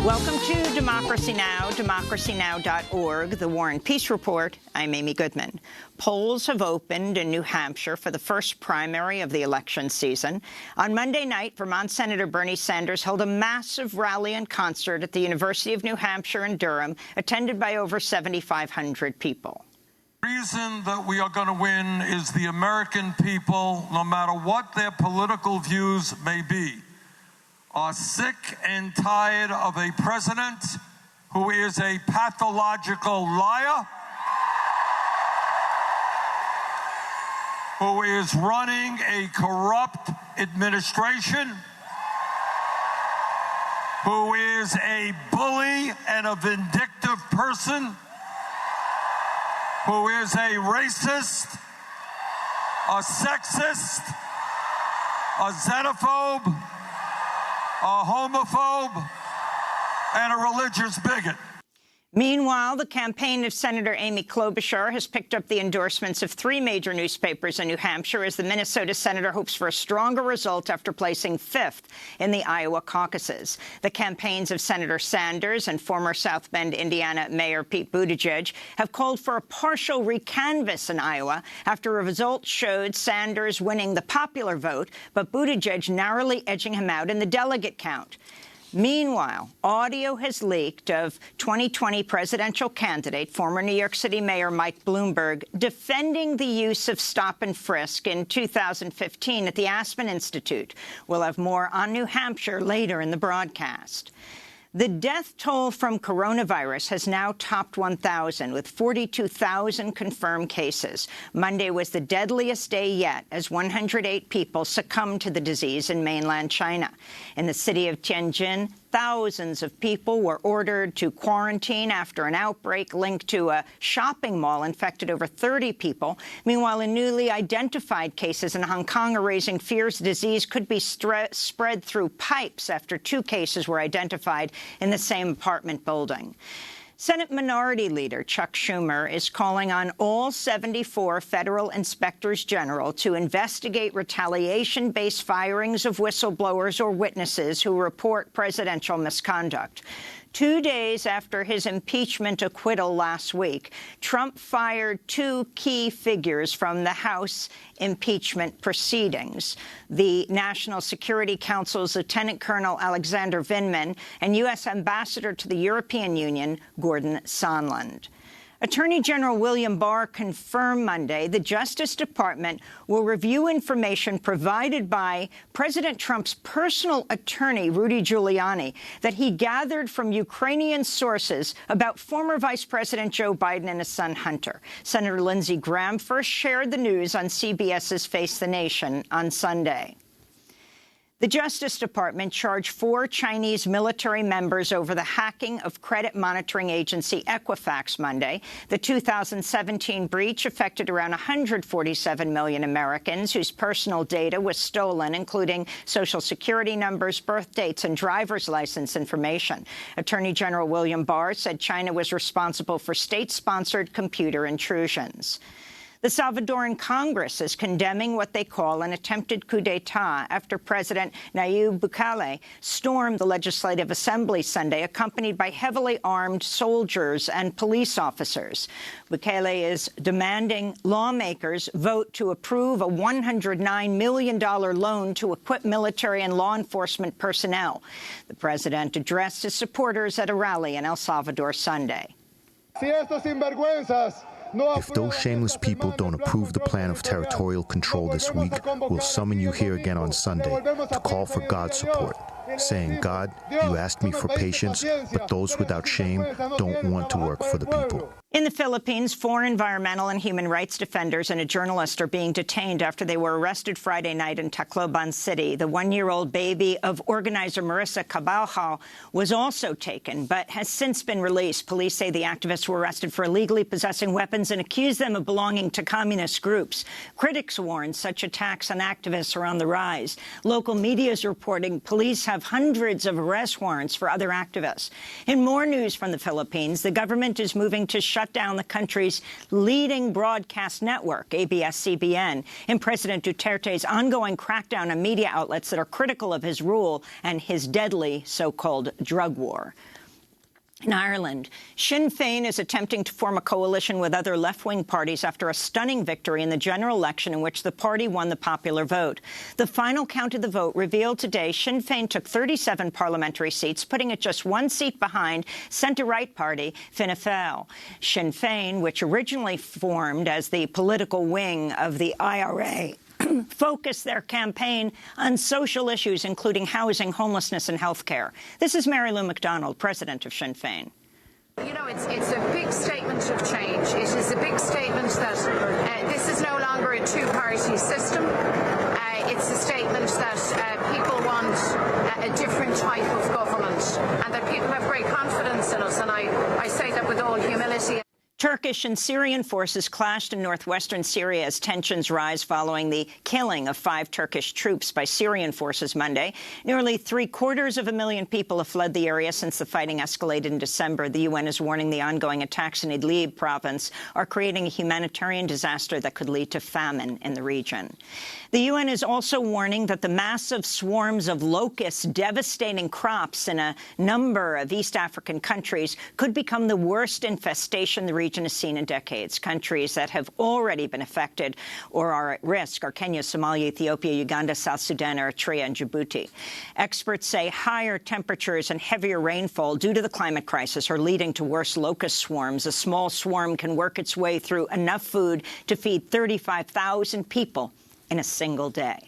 Welcome to Democracy Now!, democracynow.org, the War and Peace Report. I'm Amy Goodman. Polls have opened in New Hampshire for the first primary of the election season. On Monday night, Vermont Senator Bernie Sanders held a massive rally and concert at the University of New Hampshire in Durham, attended by over 7,500 people. The reason that we are going to win is the American people, no matter what their political views may be, are sick and tired of a president who is a pathological liar, who is running a corrupt administration, who is a bully and a vindictive person, who is a racist, a sexist, a xenophobe, a homophobe, and a religious bigot. Meanwhile, the campaign of Senator Amy Klobuchar has picked up the endorsements of 3 major newspapers in New Hampshire as the Minnesota senator hopes for a stronger result after placing 5th in the Iowa caucuses. The campaigns of Senator Sanders and former South Bend, Indiana Mayor Pete Buttigieg have called for a partial recanvass in Iowa after a result showed Sanders winning the popular vote, but Buttigieg narrowly edging him out in the delegate count. Meanwhile, audio has leaked of 2020 presidential candidate, former New York City Mayor Mike Bloomberg, defending the use of stop and frisk in 2015 at the Aspen Institute. We'll have more on New Hampshire later in the broadcast. The death toll from coronavirus has now topped 1,000, with 42,000 confirmed cases. Monday was the deadliest day yet, as 108 people succumbed to the disease in mainland China. In the city of Tianjin, thousands of people were ordered to quarantine after an outbreak linked to a shopping mall infected over 30 people. Meanwhile, in newly identified cases in Hong Kong are raising fears the disease could be spread through pipes after 2 cases were identified in the same apartment building. Senate Minority Leader Chuck Schumer is calling on all 74 federal inspectors general to investigate retaliation-based firings of whistleblowers or witnesses who report presidential misconduct. 2 days after his impeachment acquittal last week, Trump fired 2 key figures from the House impeachment proceedings: the National Security Council's Lieutenant Colonel Alexander Vindman and U.S. Ambassador to the European Union Gordon Sondland. Attorney General William Barr confirmed Monday the Justice Department will review information provided by President Trump's personal attorney, Rudy Giuliani, that he gathered from Ukrainian sources about former Vice President Joe Biden and his son Hunter. Senator Lindsey Graham first shared the news on CBS's Face the Nation on Sunday. The Justice Department charged 4 Chinese military members over the hacking of credit monitoring agency Equifax Monday. The 2017 breach affected around 147 million Americans whose personal data was stolen, including Social Security numbers, birth dates, and driver's license information. Attorney General William Barr said China was responsible for state-sponsored computer intrusions. The Salvadoran Congress is condemning what they call an attempted coup d'etat after President Nayib Bukele stormed the Legislative Assembly Sunday, accompanied by heavily armed soldiers and police officers. Bukele is demanding lawmakers vote to approve a $109 million loan to equip military and law enforcement personnel. The president addressed his supporters at a rally in El Salvador Sunday. If those shameless people don't approve the plan of territorial control this week, we'll summon you here again on Sunday to call for God's support, saying, God, you asked me for patience, but those without shame don't want to work for the people. In the Philippines, 4 environmental and human rights defenders and a journalist are being detained after they were arrested Friday night in Tacloban City. The 1-year-old baby of organizer Marissa Caballao was also taken, but has since been released. Police say the activists were arrested for illegally possessing weapons and accuse them of belonging to communist groups. Critics warn such attacks on activists are on the rise. Local media is reporting police have hundreds of arrest warrants for other activists. In more news from the Philippines, the government is moving to shut shut down the country's leading broadcast network, ABS-CBN, in President Duterte's ongoing crackdown on media outlets that are critical of his rule and his deadly so-called drug war. In Ireland, Sinn Féin is attempting to form a coalition with other left-wing parties after a stunning victory in the general election in which the party won the popular vote. The final count of the vote revealed today Sinn Féin took 37 parliamentary seats, putting it just one seat behind centre-right party Fianna Fáil. Sinn Féin, which originally formed as the political wing of the IRA, focus their campaign on social issues, including housing, homelessness and health care. This is Mary Lou McDonald, president of Sinn Féin. You know, it's a big statement of change. It is a big statement that this is no longer a two-party system. It's a statement that people want a different type of government and that people have great confidence in us. And I say that with all humility. Turkish and Syrian forces clashed in northwestern Syria as tensions rise following the killing of 5 Turkish troops by Syrian forces Monday. Nearly 750,000 people have fled the area since the fighting escalated in December. The UN is warning the ongoing attacks in Idlib province are creating a humanitarian disaster that could lead to famine in the region. The UN is also warning that the massive swarms of locusts devastating crops in a number of East African countries could become the worst infestation the region has seen in decades. Countries that have already been affected or are at risk are Kenya, Somalia, Ethiopia, Uganda, South Sudan, Eritrea and Djibouti. Experts say higher temperatures and heavier rainfall due to the climate crisis are leading to worse locust swarms. A small swarm can work its way through enough food to feed 35,000 people in a single day.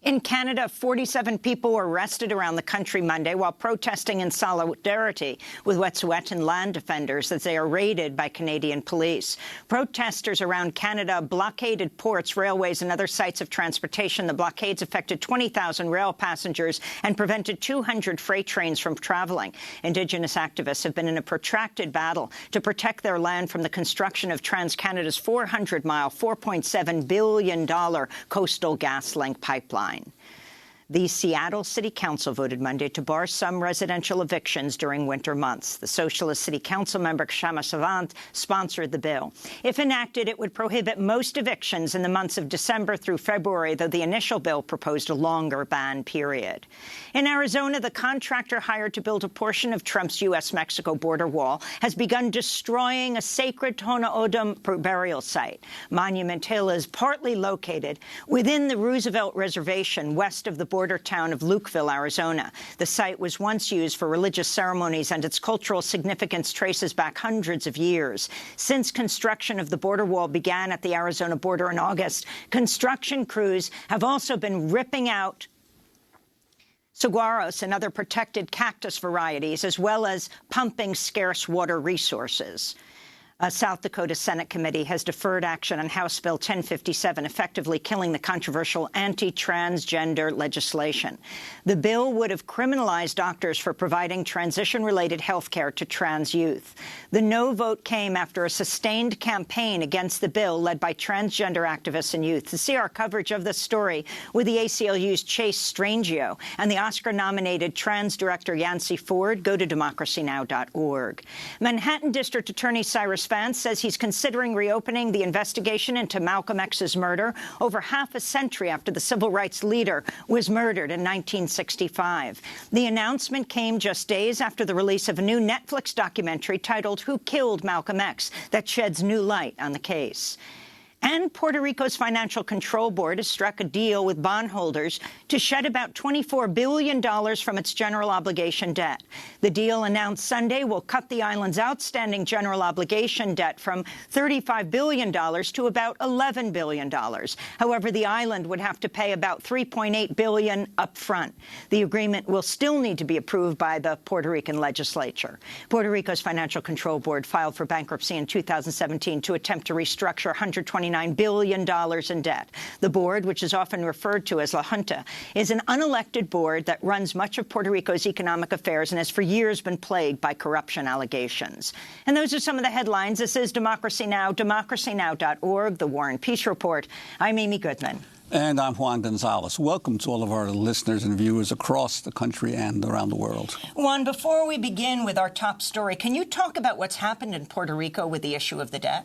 In Canada, 47 people were arrested around the country Monday while protesting in solidarity with Wet'suwet'en land defenders as they are raided by Canadian police. Protesters around Canada blockaded ports, railways and other sites of transportation. The blockades affected 20,000 rail passengers and prevented 200 freight trains from travelling. Indigenous activists have been in a protracted battle to protect their land from the construction of TransCanada's 400-mile, $4.7 billion coastal GasLink pipeline. The Seattle City Council voted Monday to bar some residential evictions during winter months. The Socialist City Council member Kshama Sawant sponsored the bill. If enacted, it would prohibit most evictions in the months of December through February, though the initial bill proposed a longer ban period. In Arizona, the contractor hired to build a portion of Trump's U.S.-Mexico border wall has begun destroying a sacred Tohono O'odham burial site. Monument Hill is partly located within the Roosevelt Reservation west of the border town of Lukeville, Arizona. The site was once used for religious ceremonies, and its cultural significance traces back hundreds of years. Since construction of the border wall began at the Arizona border in August, construction crews have also been ripping out saguaros and other protected cactus varieties, as well as pumping scarce water resources. A South Dakota Senate committee has deferred action on House Bill 1057, effectively killing the controversial anti-transgender legislation. The bill would have criminalized doctors for providing transition-related health care to trans youth. The no vote came after a sustained campaign against the bill led by transgender activists and youth. To see our coverage of this story with the ACLU's Chase Strangio and the Oscar-nominated trans director Yancey Ford, go to democracynow.org. Manhattan District Attorney Cyrus Vance says he's considering reopening the investigation into Malcolm X's murder over half a century after the civil rights leader was murdered in 1965. The announcement came just days after the release of a new Netflix documentary titled Who Killed Malcolm X that sheds new light on the case. And Puerto Rico's Financial Control Board has struck a deal with bondholders to shed about $24 billion from its general obligation debt. The deal announced Sunday will cut the island's outstanding general obligation debt from $35 billion to about $11 billion. However, the island would have to pay about $3.8 billion up front. The agreement will still need to be approved by the Puerto Rican legislature. Puerto Rico's Financial Control Board filed for bankruptcy in 2017 to attempt to restructure $129 billion in debt. The board, which is often referred to as La Junta, is an unelected board that runs much of Puerto Rico's economic affairs and has for years been plagued by corruption allegations. And those are some of the headlines. This is Democracy Now!, democracynow.org, The War and Peace Report. I'm Amy Goodman. And I'm Juan Gonzalez. Welcome to all of our listeners and viewers across the country and around the world. Juan, before we begin with our top story, can you talk about what's happened in Puerto Rico with the issue of the debt?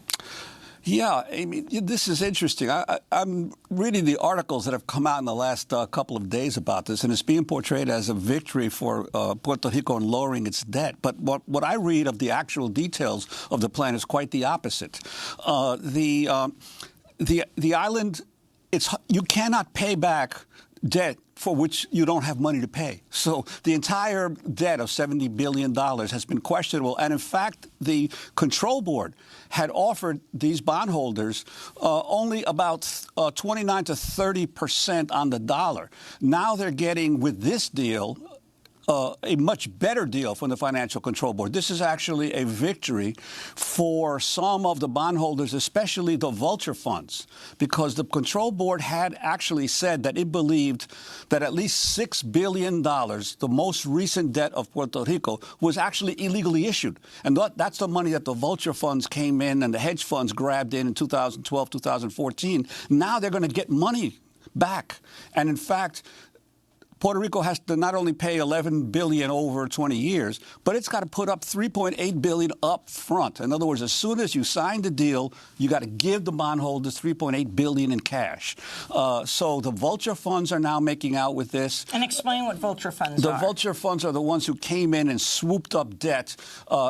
Yeah, I mean, this is interesting. I'm reading the articles that have come out in the last couple of days about this, and it's being portrayed as a victory for Puerto Rico in lowering its debt. But what I read of the actual details of the plan is quite the opposite. The island, you cannot pay back debt for which you don't have money to pay. So the entire debt of $70 billion has been questionable. And in fact, the control board had offered these bondholders only about 29 to 30% on the dollar. Now they're getting, with this deal, a much better deal from the Financial Control Board. This is actually a victory for some of the bondholders, especially the vulture funds, because the Control Board had actually said that it believed that at least $6 billion, the most recent debt of Puerto Rico, was actually illegally issued. And that's the money that the vulture funds came in and the hedge funds grabbed in 2012, 2014. Now they're going to get money back. And in fact, Puerto Rico has to not only pay $11 billion over 20 years, but it's got to put up $3.8 billion up front. In other words, as soon as you sign the deal, you got to give the bondholders $3.8 billion in cash. So the vulture funds are now making out with this. And explain what vulture funds are. The vulture funds are the ones who came in and swooped up debt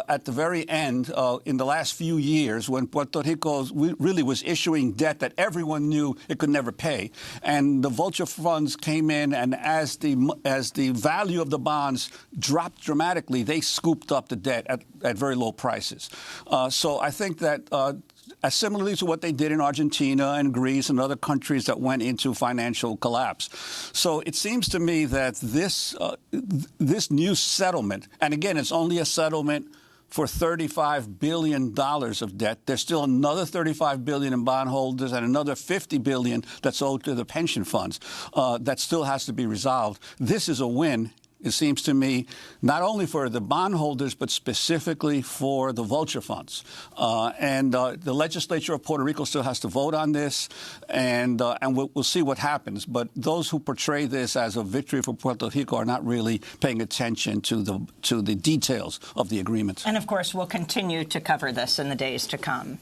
at the very end in the last few years when Puerto Rico really was issuing debt that everyone knew it could never pay. And the vulture funds came in, and as the value of the bonds dropped dramatically, they scooped up the debt at very low prices. So I think that similarly to what they did in Argentina and Greece and other countries that went into financial collapse. So it seems to me that this new settlement, and again, it's only a settlement for $35 billion of debt. There's still another $35 billion in bondholders and another $50 billion that's owed to the pension funds that still has to be resolved. This is a win, it seems to me, not only for the bondholders, but specifically for the vulture funds. And the legislature of Puerto Rico still has to vote on this, and we'll see what happens. But those who portray this as a victory for Puerto Rico are not really paying attention to the details of the agreement. And, of course, we'll continue to cover this in the days to come.